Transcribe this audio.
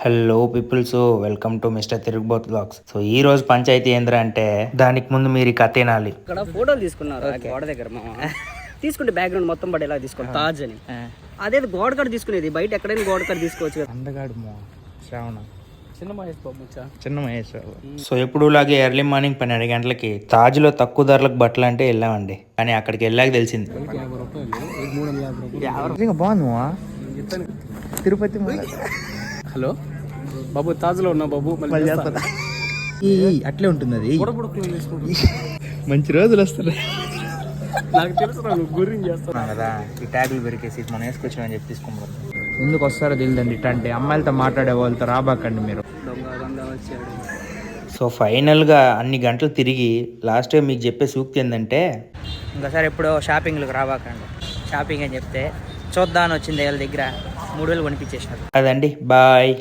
Hello people, so welcome to mister Tirugubot blogs. So ఈ రోజు పంచాయతీ ఏంద్రా అంటే దానికి ముందు మీరు ఈ కథ వినాలి. ఇక్కడ ఫోటోలు తీసుకున్నారు గోడ దగ్గర తీసుకుంటే బ్యాక్గ్రౌండ్ మొత్తం పడేలా తీసుకోవాలి తాజ్ అని. అదే గోడ కడ తీసుకునేది బయట ఎక్కడైనా గోడ కడ తీసుకోవచ్చు కదా. అందగాడు శ్రావణ చిన్న మహేష్ బాబు చిన్న Mahesh Babu. So ఎప్పుడులాగే early morning 12 గంటలకి తాజ్లో తక్కువ ధరలకు బట్టలు అంటే వెళ్ళామండి. కానీ అక్కడికి వెళ్ళాక తెలిసింది బాగుంది తిరుపతి. హలో బాబు తాజ్ లో ఉన్నా బాబు అట్లే ఉంటుంది అది. మంచి రోజులు వస్తారు నాకు తెలుసు గురించి చేస్తాను కదా. ఈ ట్యాగులు పెరికేసి మనం వేసుకొచ్చామని చెప్పి తీసుకుంటాం. ఎందుకు వస్తారో తెలియదండి ఇట్లా అంటే. అమ్మాయిలతో మాట్లాడే వాళ్ళతో రాబాకండి మీరు. సో ఫైనల్గా అన్ని గంటలు తిరిగి లాస్ట్ టైం మీకు చెప్పే సూక్తి ఏంటంటే, ఇంకోసారి ఎప్పుడో షాపింగ్లకు రాబాకండి. షాపింగ్ అని చెప్తే చూద్దామని వచ్చింది వాళ్ళ దగ్గర 3,000 కొనిపించేసినారు. అదండి. బాయ్.